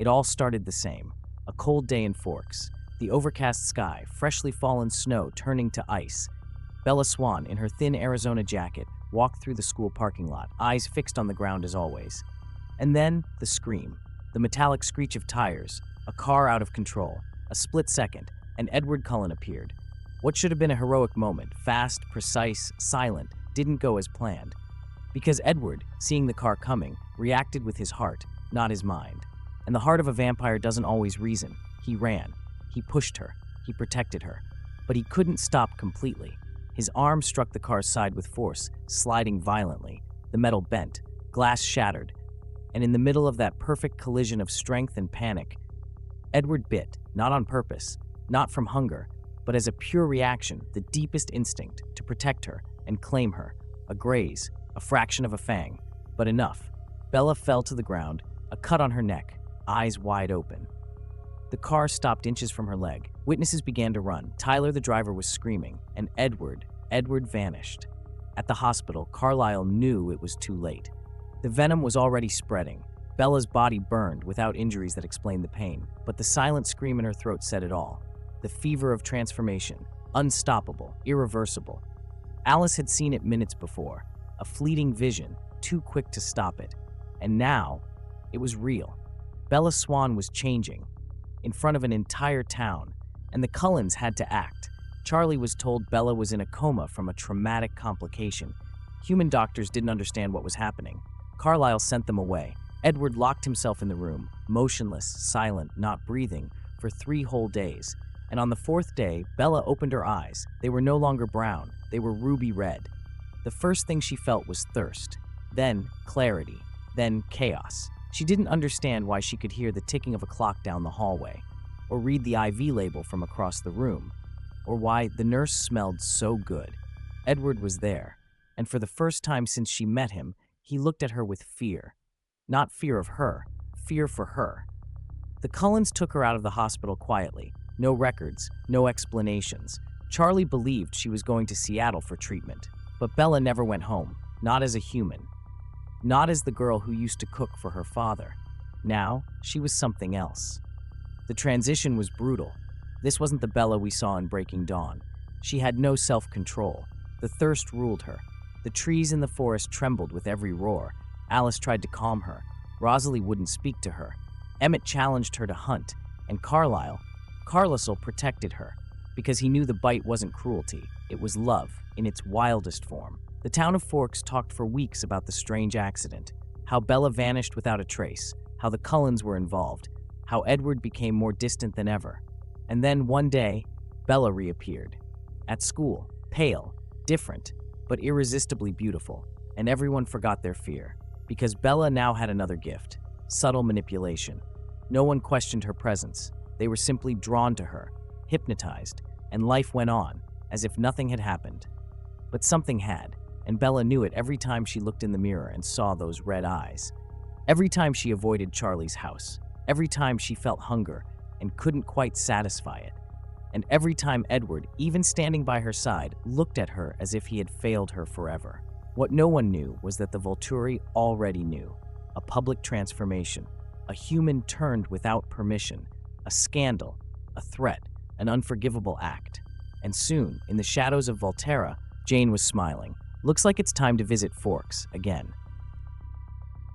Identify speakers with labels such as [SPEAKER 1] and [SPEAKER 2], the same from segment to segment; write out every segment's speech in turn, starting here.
[SPEAKER 1] It all started the same. A cold day in Forks. The overcast sky, freshly fallen snow turning to ice. Bella Swan, in her thin Arizona jacket, walked through the school parking lot, eyes fixed on the ground as always. And then, the scream. The metallic screech of tires. A car out of control. A split second, and Edward Cullen appeared. What should have been a heroic moment, fast, precise, silent, didn't go as planned. Because Edward, seeing the car coming, reacted with his heart, not his mind. And the heart of a vampire doesn't always reason. He ran. He pushed her. He protected her. But he couldn't stop completely. His arm struck the car's side with force, sliding violently. The metal bent. Glass shattered. And in the middle of that perfect collision of strength and panic, Edward bit, not on purpose, not from hunger, but as a pure reaction, the deepest instinct to protect her and claim her. A graze, a fraction of a fang, but enough. Bella fell to the ground, a cut on her neck, eyes wide open. The car stopped inches from her leg. Witnesses began to run. Tyler, the driver, was screaming, and Edward vanished. At the hospital, Carlisle knew it was too late. The venom was already spreading. Bella's body burned without injuries that explained the pain, but the silent scream in her throat said it all. The fever of transformation, unstoppable, irreversible. Alice had seen it minutes before, a fleeting vision, too quick to stop it. And now, it was real. Bella Swan was changing, in front of an entire town, and the Cullens had to act. Charlie was told Bella was in a coma from a traumatic complication. Human doctors didn't understand what was happening. Carlisle sent them away. Edward locked himself in the room, motionless, silent, not breathing, for 3 whole days. And on the 4th day, Bella opened her eyes. They were no longer brown, they were ruby red. The first thing she felt was thirst, then clarity, then chaos. She didn't understand why she could hear the ticking of a clock down the hallway, or read the IV label from across the room, or why the nurse smelled so good. Edward was there, and for the first time since she met him, he looked at her with fear. Not fear of her, fear for her. The Cullens took her out of the hospital quietly. No records, no explanations. Charlie believed she was going to Seattle for treatment. But Bella never went home, not as a human. Not as the girl who used to cook for her father. Now, she was something else. The transition was brutal. This wasn't the Bella we saw in Breaking Dawn. She had no self-control. The thirst ruled her. The trees in the forest trembled with every roar. Alice tried to calm her. Rosalie wouldn't speak to her. Emmett challenged her to hunt, and Carlisle protected her, because he knew the bite wasn't cruelty, it was love, in its wildest form. The town of Forks talked for weeks about the strange accident, how Bella vanished without a trace, how the Cullens were involved, how Edward became more distant than ever. And then one day, Bella reappeared. At school, pale, different, but irresistibly beautiful, and everyone forgot their fear, because Bella now had another gift, subtle manipulation. No one questioned her presence. They were simply drawn to her, hypnotized, and life went on, as if nothing had happened. But something had, and Bella knew it every time she looked in the mirror and saw those red eyes. Every time she avoided Charlie's house, every time she felt hunger and couldn't quite satisfy it, and every time Edward, even standing by her side, looked at her as if he had failed her forever. What no one knew was that the Vulturi already knew. A public transformation, a human turned without permission, a scandal, a threat, an unforgivable act. And soon, in the shadows of Volterra, Jane was smiling. Looks like it's time to visit Forks again.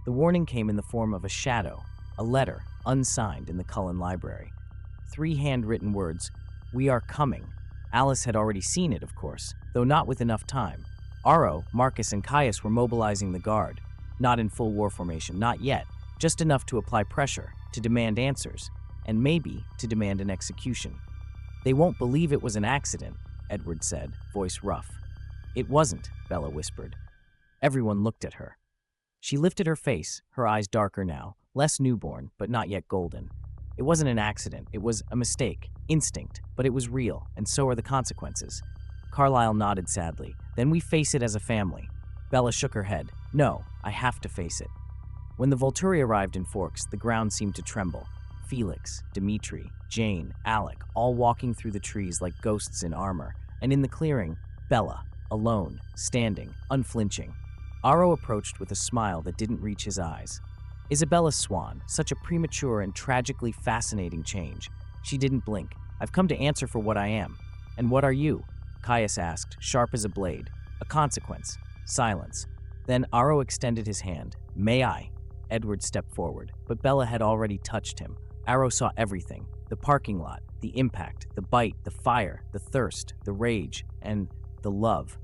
[SPEAKER 1] The warning came in the form of a shadow, a letter, unsigned in the Cullen library. 3 handwritten words, "We are coming." Alice had already seen it, of course, though not with enough time. Aro, Marcus, and Caius were mobilizing the guard, not in full war formation, not yet, just enough to apply pressure, to demand answers, and maybe to demand an execution. "They won't believe it was an accident," Edward said, voice rough. "It wasn't," Bella whispered. Everyone looked at her. She lifted her face, her eyes darker now, less newborn, but not yet golden. It wasn't an accident, it was a mistake, instinct, but it was real, and so are the consequences. Carlisle nodded sadly. "Then we face it as a family." Bella shook her head. "No, I have to face it." When the Volturi arrived in Forks, the ground seemed to tremble. Felix, Dimitri, Jane, Alec, all walking through the trees like ghosts in armor, and in the clearing, Bella, alone, standing, unflinching. Aro approached with a smile that didn't reach his eyes. Isabella Swan, such a premature and tragically fascinating change. She didn't blink. I've come to answer for what I am. And what are you? Caius asked, sharp as a blade. A consequence. Silence. Then Aro extended his hand. May I? Edward stepped forward, but Bella had already touched him. Aro saw everything. The parking lot, the impact, the bite, the fire, the thirst, the rage, and the love.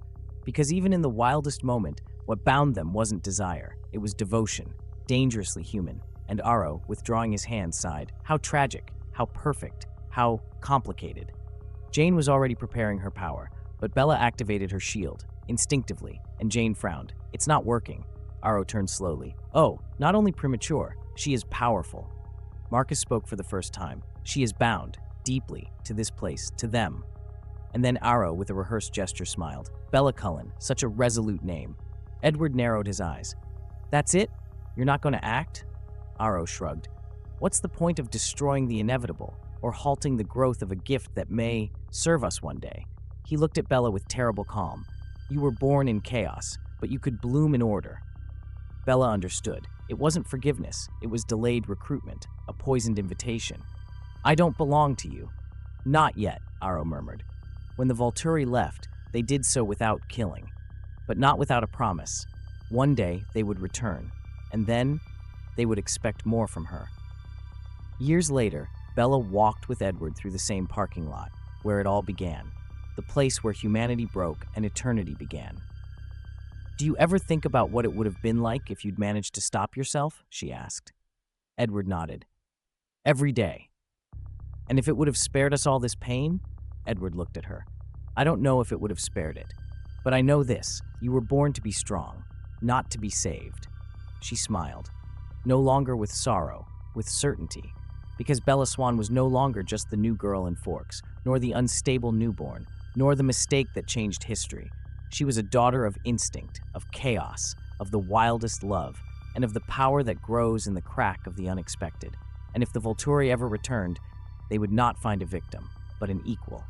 [SPEAKER 1] Because even in the wildest moment, what bound them wasn't desire. It was devotion, dangerously human. And Aro, withdrawing his hand, sighed. How tragic, how perfect, how complicated. Jane was already preparing her power, but Bella activated her shield, instinctively, and Jane frowned. It's not working. Aro turned slowly. Oh, not only premature, she is powerful. Marcus spoke for the first time. She is bound, deeply, to this place, to them. And then Aro, with a rehearsed gesture, smiled. Bella Cullen, such a resolute name. Edward narrowed his eyes. That's it? You're not going to act? Aro shrugged. What's the point of destroying the inevitable, or halting the growth of a gift that may serve us one day? He looked at Bella with terrible calm. You were born in chaos, but you could bloom in order. Bella understood. It wasn't forgiveness, it was delayed recruitment, a poisoned invitation. I don't belong to you. Not yet, Aro murmured. When the Vulturi left, they did so without killing, but not without a promise. One day they would return, and then they would expect more from her. Years later, Bella walked with Edward through the same parking lot, where it all began, the place where humanity broke and eternity began. Do you ever think about what it would have been like if you'd managed to stop yourself? She asked. Edward nodded. Every day. And if it would have spared us all this pain? Edward looked at her. I don't know if it would have spared it, but I know this. You were born to be strong, not to be saved. She smiled. No longer with sorrow, with certainty. Because Bella Swan was no longer just the new girl in Forks, nor the unstable newborn, nor the mistake that changed history. She was a daughter of instinct, of chaos, of the wildest love, and of the power that grows in the crack of the unexpected. And if the Volturi ever returned, they would not find a victim, but an equal.